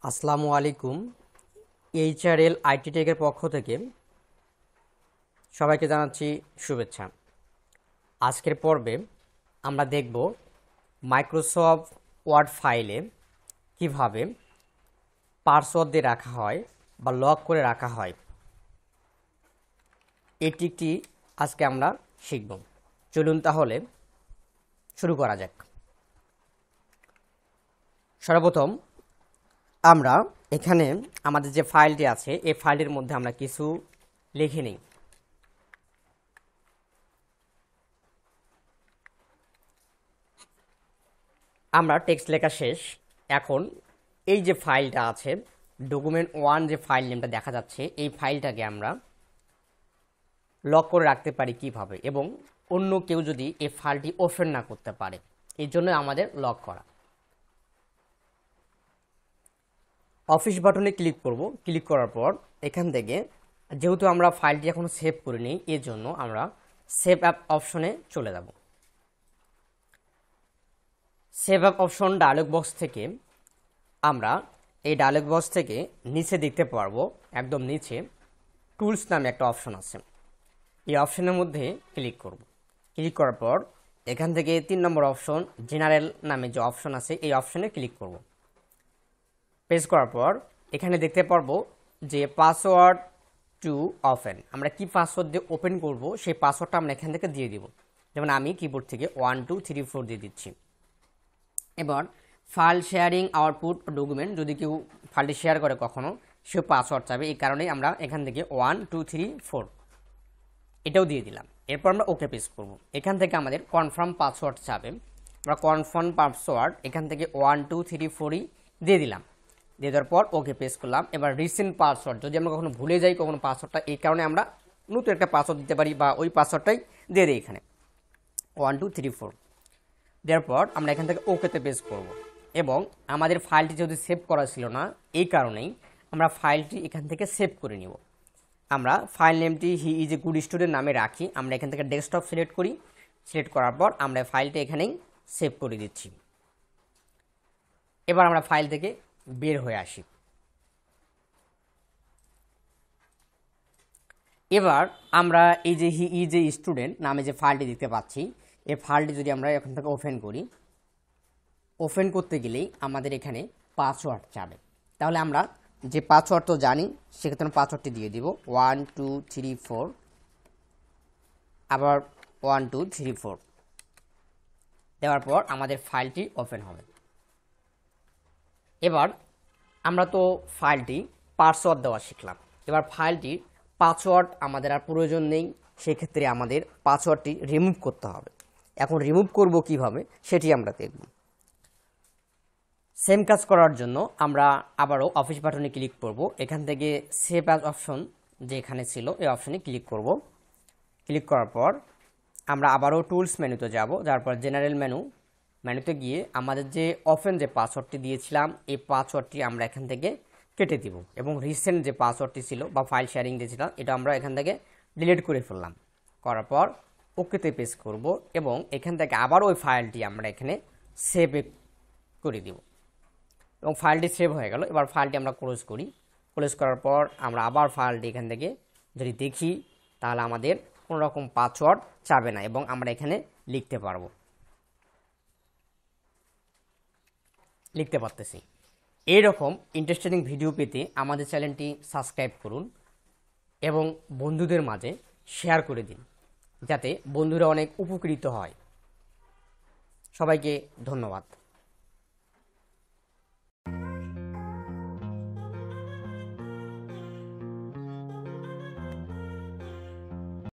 আসসালামু আলাইকুম। HRL IT টেকের পক্ষ থেকে সবাইকে জানাচ্ছি শুভেচ্ছা। আজকের পর্বে আমরা দেখব মাইক্রোসফট ওয়ার্ড ফাইলে কিভাবে পাসওয়ার্ড দিয়ে রাখা হয় বা লক করে রাখা হয়, এই ট্রিকটি আজকে আমরা শিখব। চলুন তাহলে শুরু করা যাক। সর্বপ্রথম আমরা এখানে আমাদের যে ফাইলটি আছে এই ফাইলের মধ্যে আমরা কিছু লিখে নিই। আমরা টেক্সট লেখা শেষ। এখন এই যে ফাইলটা আছে ডকুমেন্ট 1 যে ফাইল নেমটা দেখা যাচ্ছে, এই ফাইলটাকে আমরা লক করে রাখতে পারি কিভাবে, এবং অন্য কেউ যদি এই ফাইলটি ওপেন না করতে পারে, এই জন্য আমাদের লক করা। অফিস বাটনে ক্লিক করব। ক্লিক করার পর এখান থেকে যেহেতু আমরা ফাইলটি এখনো সেভ করিনি, এর জন্য আমরা সেভ অ্যাপ অপশনে চলে যাব। Save app option dialogue box থেকে আমরা এই ডায়লগ বক্স থেকে নিচে দেখতে পারবো, একদম নিচে টুলস নামে একটা অপশন আছে। এই অপশনের মধ্যে ক্লিক করব। ক্লিক করার পর এখান থেকে 3 নম্বর অপশন জেনারেল নামে যে অপশন আছে এই অপশনে ক্লিক করব। প্রেস করার পর এখানে দেখতে পারবো যে পাসওয়ার্ড টু ওপেন, আমরা কি পাসওয়ার্ড দিয়ে ওপেন করব সেই পাসওয়ার্ডটা আমরা এখান থেকে দিয়ে দিব। যেমন আমি কিবোর্ড থেকে 1 2 3 4 দিয়ে দিচ্ছি। এবার ফাইল শেয়ারিং আউটপুট ডকুমেন্ট, যদি কেউ ফাইলটি শেয়ার করে কখনো, সে পাসওয়ার্ড চাবে, এই কারণেই আমরা এখান থেকে 1 2 3 4 এটাও দিয়ে দিলাম। এরপর আমরা ওকে প্রেস করব। এখান থেকে আমাদের কনফার্ম পাসওয়ার্ড চাবে, আমরা কনফার্ম পাসওয়ার্ড এখান থেকে 1 2 3 4ই দিয়ে দিলাম। দিয়ে দেওয়ার পর ওকে প্রেস করলাম। এবার রিসেন্ট পাসওয়ার্ড, যদি আমরা কখনো ভুলে যাই কখনো পাসওয়ার্ডটা, এই কারণে আমরা নতুন একটা পাসওয়ার্ড দিতে পারি বা ওই পাসওয়ার্ডটাই দিয়ে দিই এখানে 1 2 3 4। দেওয়ার পর আমরা এখান থেকে ওকেতে প্রেস করব। এবং আমাদের ফাইলটি যেহেতু সেভ করা ছিল না, এই কারণেই আমরা ফাইলটি এখান থেকে সেভ করে নিব। আমরা ফাইল নেমটি he is a good student নামে রাখি। আমরা এখান থেকে ডেস্কটপ সিলেক্ট করি। সিলেক্ট করার পর আমরা ফাইলটি এখানেই সেভ করে দিচ্ছি। এবার আমরা ফাইল থেকে বের হয়ে আসি। এবার আমরা এই যে হি ইজ এ স্টুডেন্ট নামে যে ফাইলটি দেখতে পাচ্ছি, এই ফাইলটি যদি আমরা এখান থেকে ওপেন করি, ওপেন করতে গেলেই আমাদের এখানে পাসওয়ার্ড চাবে। তাহলে আমরা যে পাসওয়ার্ড তো জানি, সেক্ষেত্রে পাসওয়ার্ডটি দিয়ে দিব 1 2 3 4, আবার 1 2 3 4 দেওয়ার পর আমাদের ফাইলটি ওপেন হবে। এবার আমরা তো ফাইলটি পাসওয়ার্ড দেওয়া শিখলাম। এবার ফাইলটির পাসওয়ার্ড আমাদের আর প্রয়োজন নেই, সেক্ষেত্রে আমাদের পাসওয়ার্ডটি রিমুভ করতে হবে। এখন রিমুভ করব কিভাবে সেটি আমরা দেখব। সেম কাজ করার জন্য আমরা আবারও অফিস বাটনে ক্লিক করব। এখান থেকে সেভ অ্যাজ অপশন যে এখানে ছিল এই অপশনে ক্লিক করব। ক্লিক করার পর আমরা আবারও টুলস মেনুতে যাব। যার পর জেনারেল মেনুতে গিয়ে আমাদের যে ওপেন যে পাসওয়ার্ডটি দিয়েছিলাম এই পাসওয়ার্ডটি আমরা এখান থেকে কেটে দিব, এবং রিসেন্ট যে পাসওয়ার্ডটি ছিল বা ফাইল শেয়ারিং দিয়েছিলাম এটা আমরা এখান থেকে ডিলিট করে ফেললাম। করার পর ওকেতে প্রেস করব, এবং এখান থেকে আবার ওই ফাইলটি আমরা এখানে সেভ করে দিব, এবং ফাইলটি সেভ হয়ে গেল। এবার ফাইলটি আমরা ক্লোজ করি। ক্লোজ করার পর আমরা আবার ফাইলটি এখান থেকে যদি দেখি, তাহলে আমাদের কোনো রকম পাসওয়ার্ড চাবে না, এবং আমরা এখানে লিখতে পারতেছি। এইরকম ইন্টারেস্টিং ভিডিও পেতে আমাদের চ্যানেলটি সাবস্ক্রাইব করুন এবং বন্ধুদের মাঝে শেয়ার করে দিন, যাতে বন্ধুরা অনেক উপকৃত হয়। সবাইকে ধন্যবাদ।